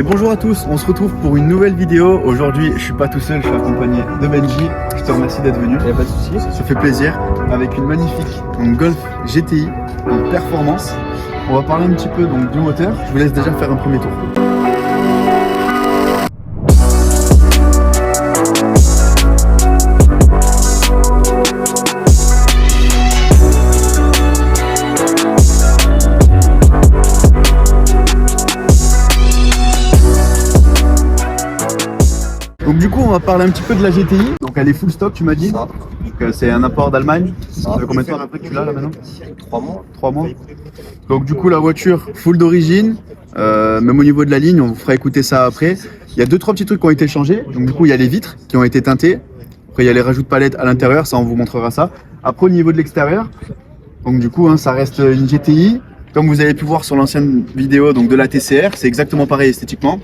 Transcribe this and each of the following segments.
Et bonjour à tous, on se retrouve pour une nouvelle vidéo. Aujourd'hui, je suis pas tout seul, je suis accompagné de Benji. Je te remercie d'être venu. Il n'y a pas de souci. Ça fait plaisir. Avec une magnifique Golf GTI en performance. On va parler un petit peu du moteur. Je vous laisse déjà faire un premier tour. Donc du coup on va parler un petit peu de la GTI. Donc elle est full stock tu m'as dit. Donc c'est un import d'Allemagne. Ça fait combien de temps après que tu l'as là maintenant? 3 mois. 3 mois. Donc du coup la voiture full d'origine. Même au niveau de la ligne, on vous fera écouter ça après. Il y a 2-3 petits trucs qui ont été changés. Donc du coup il y a les vitres qui ont été teintées. Après il y a les rajouts de palettes à l'intérieur, ça on vous montrera ça. Après au niveau de l'extérieur, donc du coup ça reste une GTI. Comme vous avez pu voir sur l'ancienne vidéo donc de la TCR, c'est exactement pareil esthétiquement.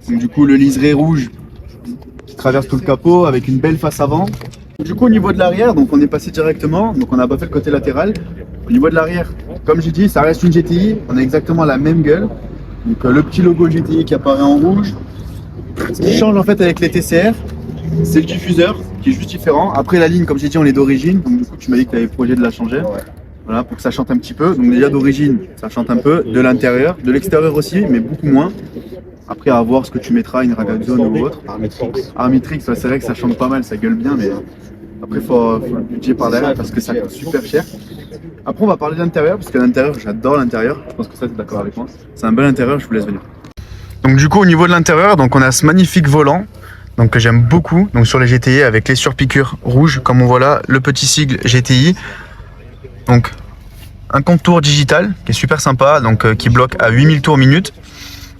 Donc du coup le liseré rouge traverse tout le capot avec une belle face avant. Du coup au niveau de l'arrière, donc on est passé directement, donc on n'a pas fait le côté latéral. Au niveau de l'arrière, comme j'ai dit, ça reste une GTI, on a exactement la même gueule. Donc le petit logo GTI qui apparaît en rouge. Ce qui change en fait avec les TCR, c'est le diffuseur qui est juste différent. Après la ligne, comme j'ai dit, on est d'origine, donc du coup tu m'as dit que tu avais projet de la changer. Voilà, pour que ça chante un petit peu. Donc déjà d'origine, ça chante un peu, de l'intérieur, de l'extérieur aussi, mais beaucoup moins. Après, à voir ce que tu mettras, une ragazone ou autre. Armitrix, c'est vrai que ça chante pas mal, ça gueule bien, mais après, faut le budget par derrière parce que ça coûte super cher. Après, on va parler de l'intérieur, parce que l'intérieur, j'adore l'intérieur. Je pense que ça, tu es d'accord avec moi. C'est un bel intérieur, je vous laisse venir. Donc, du coup, au niveau de l'intérieur, donc on a ce magnifique volant donc, que j'aime beaucoup donc, sur les GTI avec les surpiqûres rouges, comme on voit là, le petit sigle GTI. Donc, un contour digital qui est super sympa, donc qui bloque à 8000 tours minute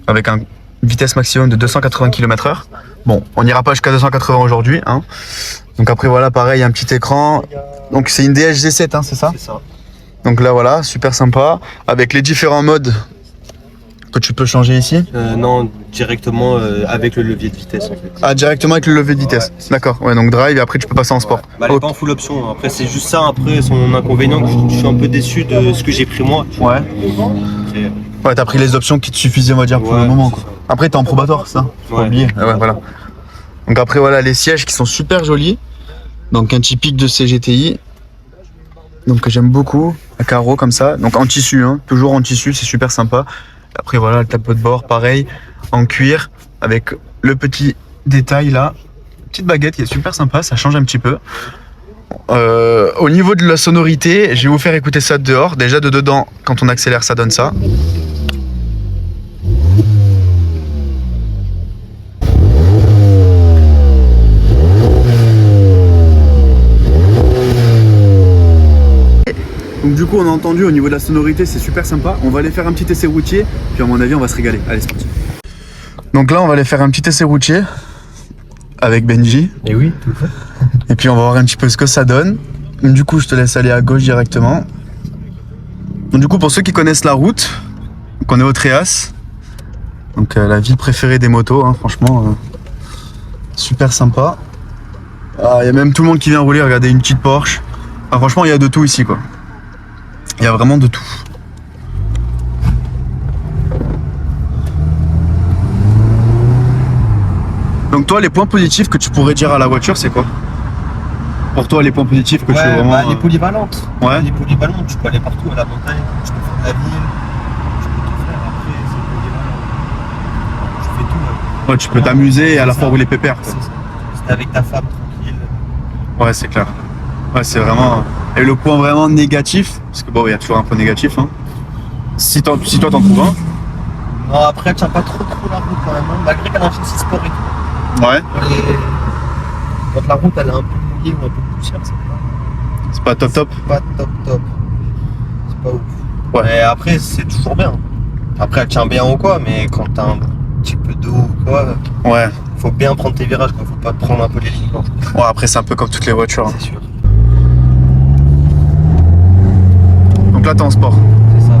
avec un vitesse maximum de 280 km/h. Bon, on n'ira pas jusqu'à 280 aujourd'hui. Hein. Donc après, voilà, pareil, un petit écran. Donc c'est une DHZ7, hein, c'est ça? C'est ça. Donc là, voilà, super sympa. Avec les différents modes que tu peux changer ici. Non, directement avec le levier de vitesse en fait. Ah, directement avec le levier de vitesse. Ouais, d'accord, ouais, donc drive et après tu peux passer en sport. Bah, elle est pas en full option. Après, c'est juste ça. Après, son inconvénient, je suis un peu déçu de ce que j'ai pris moi. Ouais. Après, Ouais, t'as pris les options qui te suffisaient, on va dire, pour le moment. Quoi. Après, t'es en probatoire, ça? Faut pas oublier. Ouais, voilà. Donc après, voilà, les sièges qui sont super jolis. Donc un typique de ces GTI. Donc que j'aime beaucoup. À carreaux comme ça. Donc en tissu, hein. Toujours en tissu, c'est super sympa. Après, voilà, le tableau de bord, pareil, en cuir. Avec le petit détail là. Petite baguette qui est super sympa, ça change un petit peu. Au niveau de la sonorité, je vais vous faire écouter ça de dehors. Déjà de dedans, quand on accélère, ça donne ça. Donc du coup on a entendu au niveau de la sonorité, c'est super sympa. On va aller faire un petit essai routier, puis à mon avis on va se régaler. Allez c'est parti. Donc là on va aller faire un petit essai routier avec Benji. Et oui, tout fait. Et puis on va voir un petit peu ce que ça donne. Donc, du coup je te laisse aller à gauche directement. Donc du coup pour ceux qui connaissent la route, donc, on est au Tréas. Donc la ville préférée des motos, hein, franchement super sympa. Ah, il y a même tout le monde qui vient rouler, regardez une petite Porsche. Ah, franchement il y a de tout ici quoi. Il y a vraiment de tout. Donc toi, les points positifs que tu pourrais dire à la voiture, c'est quoi? Pour toi, les points positifs que tu veux vraiment... Elle est polyvalente. Ouais. Elle est polyvalente, tu peux aller partout à la montagne, tu peux faire la ville, tu peux tout faire après, c'est polyvalent. Tu fais tout. Ouais, tu peux t'amuser et à la fois rouler pépère. C'est ça. C'est avec ta femme tranquille. Ouais, c'est clair. Ouais, c'est vraiment... Et le point vraiment négatif, parce que bon, il y a toujours un point négatif, hein. Si toi t'en trouves un. Non, après, elle tient pas trop la route quand même, hein. Malgré qu'elle a un châssis sport et tout. Ouais. Et quand la route elle est un peu mouillée ou un peu poussière, C'est pas top. c'est pas top. C'est pas ouf. Ouais. Mais après, c'est toujours bien. Après, elle tient bien ou quoi, mais quand t'as un petit peu d'eau ou quoi, Ouais. faut bien prendre tes virages, quoi. Faut pas te prendre un peu les lignes blanches. Ouais, après c'est un peu comme toutes les voitures. Hein. C'est sûr. Donc là t'es en sport. C'est ça.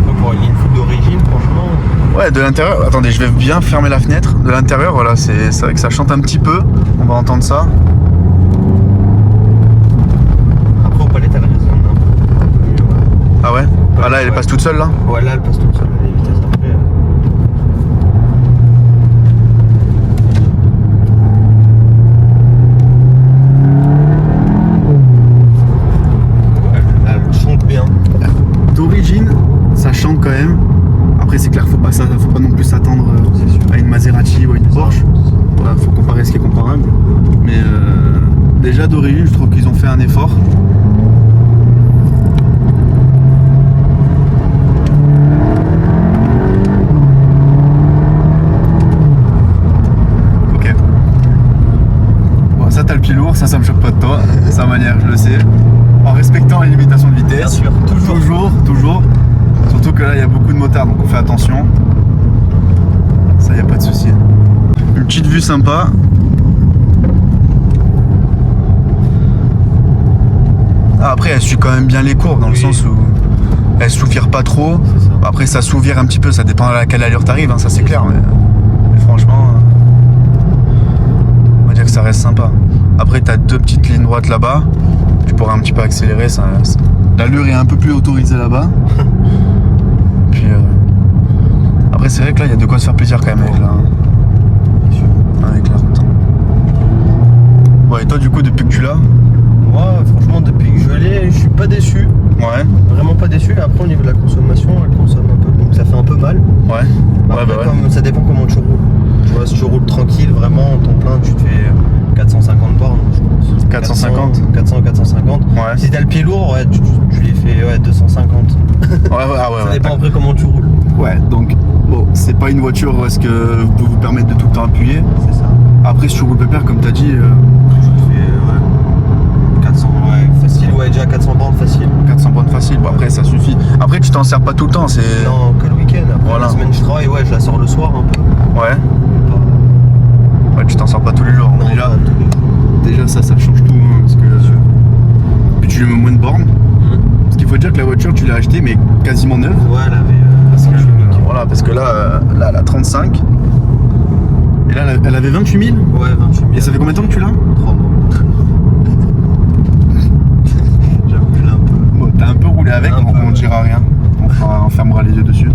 Donc, pour une ligne full d'origine, franchement. Ouais, de l'intérieur. Attendez, je vais bien fermer la fenêtre. De l'intérieur, voilà, c'est vrai que ça chante un petit peu. On va entendre ça. Après, au palette, elle résonne un peu mieux. Ah ouais? Ah là, elle passe toute seule là? Ouais, là, elle passe toute seule. Les vitesses après. Bah ça, faut pas non plus s'attendre à une Maserati ou à une Porsche. Voilà, faut comparer ce qui est comparable. Mais déjà d'origine, je trouve qu'ils ont fait un effort. Ok. Bon, ça t'as le pied lourd, ça me choque pas de toi. Sa manière, je le sais. En respectant les limitations de vitesse. Bien sûr, Toujours. Surtout que là, il y a beaucoup de motards, donc on fait attention. Ça, il n'y a pas de souci. Une petite vue sympa. Ah, après, elle suit quand même bien les courbes, dans le sens où elle souvire pas trop. Ça. Après, ça souvire un petit peu, ça dépend à quelle allure t'arrives, hein, ça c'est clair. Mais franchement, on va dire que ça reste sympa. Après, t'as 2 petites lignes droites là-bas. Tu pourrais un petit peu accélérer. L'allure est un peu plus autorisée là-bas. Puis après, c'est vrai que là, il y a de quoi se faire plaisir quand même avec la route. Bon, et toi, du coup, depuis que tu l'as? Moi, franchement, depuis que je l'ai, je suis pas déçu. Ouais. Vraiment pas déçu. Après, au niveau de la consommation, elle consomme un peu. Donc ça fait un peu mal. Ouais. Après, ouais. comme ça dépend comment tu roules. Tu vois, si tu roules tranquille, vraiment, ton plein, tu te fais 450 bornes, je pense. 450 450. Ouais. Si t'as le pied lourd, ouais, tu les fais 250. Ça dépend après comment tu roules. Ouais, donc bon, c'est pas une voiture où est-ce que vous pouvez vous permettre de tout le temps appuyer. C'est ça. Après, si tu roules pépère, comme t'as dit, Tu te fais 400, facile, déjà 400 bornes facile. 400 bornes facile. Bon, après, ça suffit. Après, tu t'en sers pas tout le temps. C'est Non, que le week-end. Après, Voilà. la semaine je travaille, je la sors le soir un peu. Ouais. Ouais, tu t'en sors pas tous les jours. Non, déjà, pas tous les jours. déjà, ça change tout. Hein, parce que puis tu lui mets moins de bornes. Parce qu'il faut dire que la voiture, tu l'as achetée, mais quasiment neuve. Ouais, elle avait Parce que, 28 000. voilà, parce que là, elle a 35. Et là, elle avait 28 000. Ouais, 28 000. Et ça fait combien de temps que tu l'as? 3 mois. J'avoue, je l'ai un peu. Bon, t'as un peu roulé avec, Un donc peu, on ne dira rien. On fermera les yeux dessus.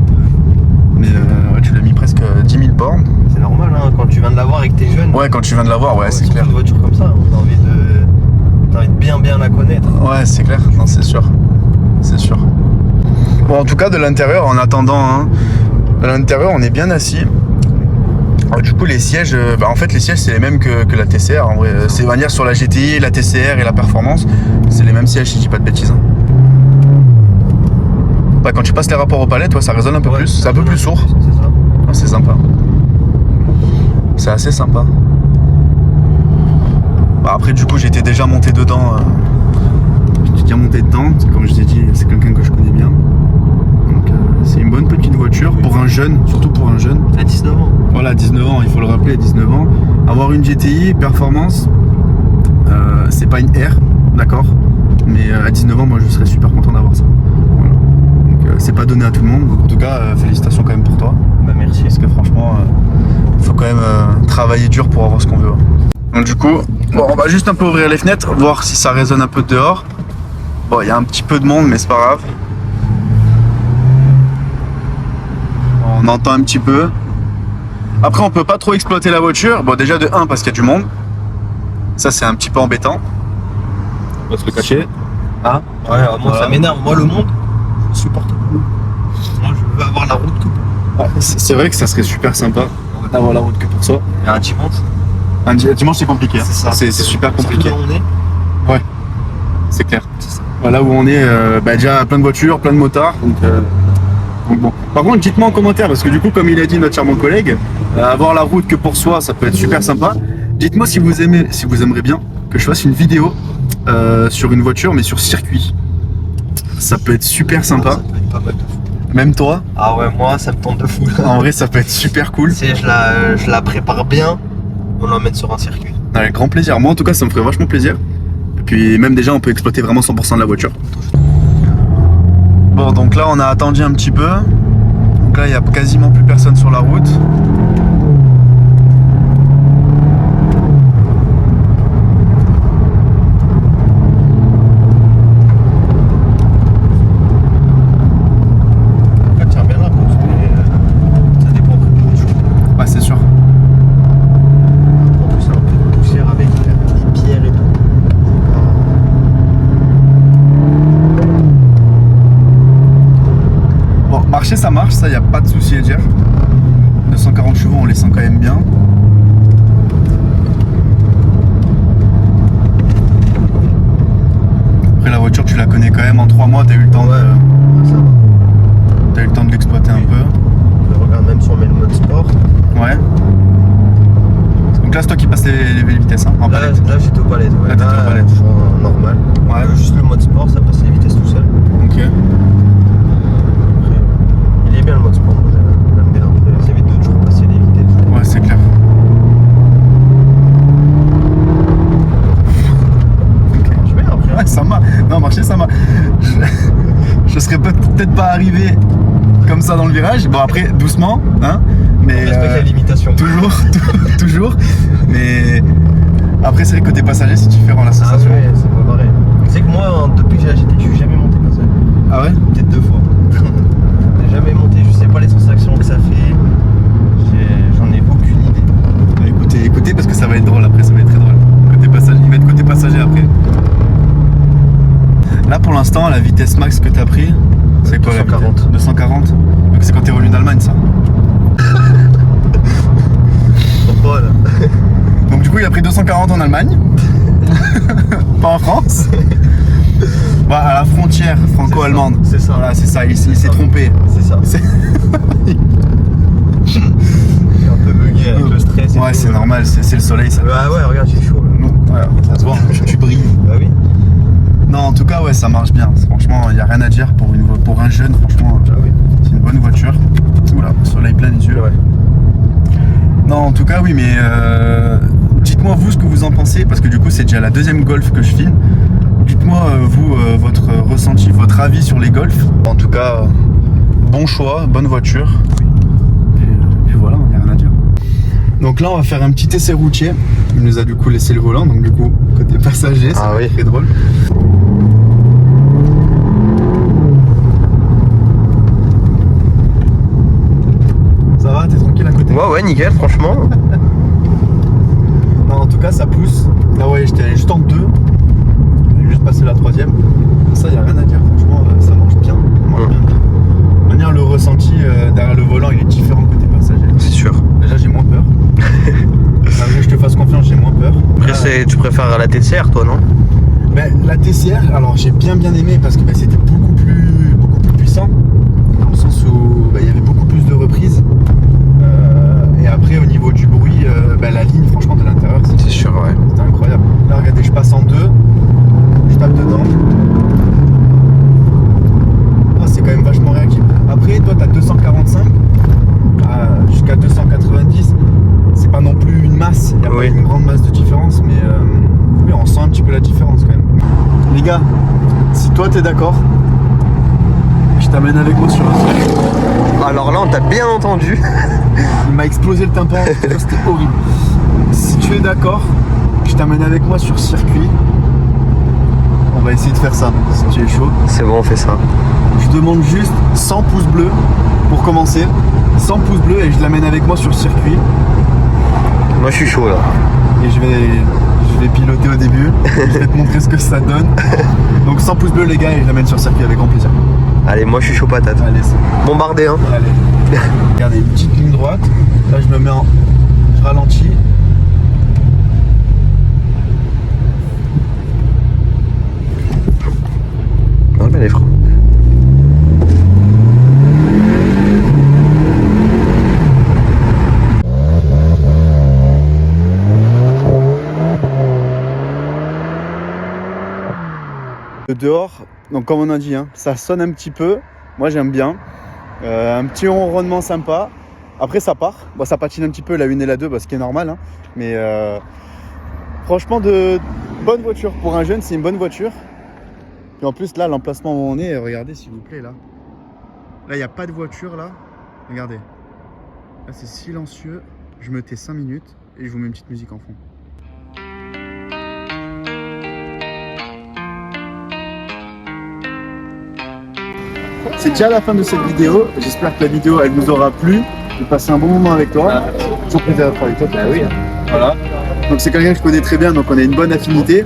Mais ouais, tu l'as mis presque 10 000 bornes. C'est normal, hein, quand tu viens de l'avoir et que t'es jeune. Ouais, quand tu viens de l'avoir, ouais, c'est surtout clair. Une voiture comme ça, hein, t'as envie de bien la connaître. Ouais, c'est clair, non, c'est sûr. C'est sûr. Bon, en tout cas, de l'intérieur, en attendant, hein, de l'intérieur, on est bien assis. Alors, du coup, les sièges, en fait, les sièges, c'est les mêmes que la TCR. En vrai, c'est manière sur la GTI, la TCR et la Performance, c'est les mêmes sièges, si je dis pas de bêtises. Hein. Bah, quand tu passes les rapports aux palettes, ouais, ça résonne un peu plus. C'est un peu plus sourd. C'est ça. Ah, c'est sympa. C'est assez sympa. Bah, après, du coup, j'étais déjà monté dedans. J'étais déjà monté dedans. Comme je t'ai dit, c'est quelqu'un que je connais bien. Donc, c'est une bonne petite voiture pour un jeune, surtout pour un jeune. À 19 ans. Voilà, 19 ans, il faut le rappeler, à 19 ans. Avoir une GTI, performance, c'est pas une R, d'accord. Mais à 19 ans, moi, je serais super content d'avoir ça. Voilà. Donc, c'est pas donné à tout le monde. En tout cas, félicitations quand même pour toi. Bah merci. Parce que franchement, faut quand même travailler dur pour avoir ce qu'on veut. Donc du coup, bon, on va juste un peu ouvrir les fenêtres, voir si ça résonne un peu dehors. Bon, il y a un petit peu de monde, mais c'est pas grave. On entend un petit peu. Après, on peut pas trop exploiter la voiture. Bon, déjà de 1 parce qu'il y a du monde. Ça, c'est un petit peu embêtant. On va se le cacher. Ah ouais, moi Voilà. ça m'énerve. Moi le monde, je supporte pas. Moi je veux avoir la route que pour. C'est vrai que ça serait super sympa d'avoir la route que pour ça. Et un dimanche. Un dimanche, c'est compliqué. Hein. C'est ça. C'est super compliqué. Surtout là où on est. C'est clair. C'est ça. Voilà où on est, déjà plein de voitures, plein de motards. Donc bon. Par contre, dites-moi en commentaire, parce que du coup, comme il a dit notre charmant collègue, avoir la route que pour soi, ça peut être super sympa. Dites-moi si vous aimeriez bien que je fasse une vidéo sur une voiture, mais sur circuit. Ça peut être super sympa. Ça peut être pas mal de fou. Même toi, Ah ouais, moi ça me tente de fou. en vrai, ça peut être super cool. C'est je la prépare bien. On l'emmène sur un circuit. Avec grand plaisir. Moi, en tout cas, ça me ferait vachement plaisir. Et puis, même déjà, on peut exploiter vraiment 100% de la voiture. Bon, donc là, on a attendu un petit peu. Donc là, il n'y a quasiment plus personne sur la route. En fait, tiens bien la course, mais ça dépend après de la chose. Ouais, c'est sûr. En plus, c'est un peu de poussière avec les pierres et tout. Bon, marcher, ça marche, ça y a pas de souci à dire. 240 chevaux, on les sent quand même bien. Après la voiture, tu la connais quand même en 3 mois, t'as eu le temps t'as eu le temps de l'exploiter un peu. Je regarde même si on met le mode sport. Ouais. Donc là c'est toi qui passes les vitesses hein, en Là j'étais aux palettes. Ouais. Là t'étais aux palettes. Je suis en normal. Ouais. Juste le mode sport, ça passe les vitesses tout seul. Ok. Après, il est bien le mode sport, moi j'aime bien. Après, ça évite de toujours passer les vitesses. Ouais, c'est clair. Ok. Je vais après. Ouais, ça m'a. Non, marcher, ça m'a. Je serais peut-être pas arrivé comme ça dans le virage. Bon, après, doucement, hein. Mais. On respecte la limitation. Toujours, toujours. Mais. Après, c'est vrai que côté passager, c'est différent la Ah sensation. ouais, c'est pas pareil. Tu sais que moi, depuis que j'ai acheté, je suis jamais monté passager. Ah ouais? Peut-être 2 fois. J'ai jamais monté, je sais pas les sensations que ça fait. J'en ai aucune idée. Écoutez, parce que ça va être drôle après, ça va être très drôle. Côté passager, il va être côté passager après. Là pour l'instant, la vitesse max que t'as pris, c'est quoi 240. 240. Donc c'est quand t'es revenu d'Allemagne ça. Trop pas là. Donc du coup il a pris 240 en Allemagne. Pas en France. Bah, à la frontière franco-allemande. C'est ça. Voilà, c'est ça, il s'est trompé. C'est ça. C'est- J'ai un peu bugué avec le stress. et Ouais, tout. c'est normal, c'est le soleil ça. Bah ouais, regarde, j'ai chaud là. Non, ouais, ça se voit, tu brilles. Bah oui. Non, en tout cas, ouais, ça marche bien. Franchement, il n'y a rien à dire pour un jeune. Franchement, Ah oui. c'est une bonne voiture. Oula, soleil plein les yeux. Ouais. Non, en tout cas, oui, mais dites-moi vous ce que vous en pensez, parce que du coup, c'est déjà la deuxième Golf que je filme. Dites-moi, vous, votre ressenti, votre avis sur les Golf. En tout cas, bon choix, bonne voiture. Et voilà, il n'y a rien à dire. Donc là, on va faire un petit essai routier. Il nous a du coup laissé le volant, donc du coup, côté passager, ça Ah va oui. être très drôle. Ça va, t'es tranquille à côté? Ouais, nickel, franchement. Non, en tout cas, ça pousse. Là, ouais, j'étais juste en 2. J'ai juste passé la 3ème. Ça, y a rien à dire. Franchement, ça marche bien. Ça marche bien. De toute manière, le ressenti derrière le volant, il est différent côté passager. C'est sûr. Déjà, j'ai moins peur. Malgré que je te fasse confiance, j'ai moins peur. Après, tu préfères la TCR, toi, non? Ben, la TCR, alors j'ai bien aimé parce que ben, c'était beaucoup plus puissant. Dans le sens où ben, il y avait beaucoup plus de reprises. Et après, au niveau du bruit, ben, la ligne, franchement, de l'intérieur, C'est sûr, ouais. c'était incroyable. Là, regardez, je passe en 2, je tape dedans. Ah, c'est quand même vachement réactif. Après, toi, tu as 245 jusqu'à 290. C'est pas non plus une masse, il n'y a Oui. pas une grande masse de différence, mais oui, on sent un petit peu la différence quand même. Les gars, si toi, t'es d'accord, je t'amène avec moi sur un circuit. Alors là, on t'a bien entendu. Il m'a explosé le tympan, c'était horrible. Si tu es d'accord, je t'amène avec moi sur circuit. On va essayer de faire ça, si tu es chaud. C'est bon, on fait ça. Je demande juste 100 pouces bleus pour commencer. 100 pouces bleus et je l'amène avec moi sur circuit. Moi, je suis chaud là. Et je vais piloter au début. Je vais te montrer ce que ça donne. Donc 100 pouces bleus les gars et je l'amène sur circuit avec grand plaisir. Allez, moi, je suis chaud patate. Allez, c'est bon. Bombardé, hein. Allez. Regardez, petite ligne droite. Là, je me mets en. Je ralentis. Non, mais les frères. Dehors, donc comme on a dit, hein, ça sonne un petit peu. Moi, j'aime bien. Un petit ronronnement sympa. Après, ça part. Bon, ça patine un petit peu la 1 et la 2, ce qui est normal. Hein. Mais franchement, de bonne voiture. Pour un jeune, c'est une bonne voiture. Et en plus, là, l'emplacement où on est, regardez s'il vous plaît, là. Là, il n'y a pas de voiture, là. Regardez. Là, c'est silencieux. Je me tais 5 minutes et je vous mets une petite musique en fond. C'est déjà la fin de cette vidéo. J'espère que la vidéo elle vous aura plu. J'ai passé un bon moment avec toi. Toujours plaisir d'être avec toi. Bah oui. Voilà. Donc c'est quelqu'un que je connais très bien, donc on a une bonne affinité.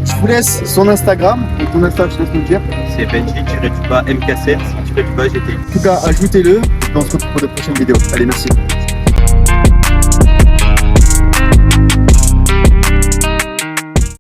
Je vous laisse son Instagram. Donc ton Instagram, je te laisse me le dire. c'est Benji-MK7-GTI. En tout cas, ajoutez-le. On se retrouve pour de prochaines vidéos. Allez, merci.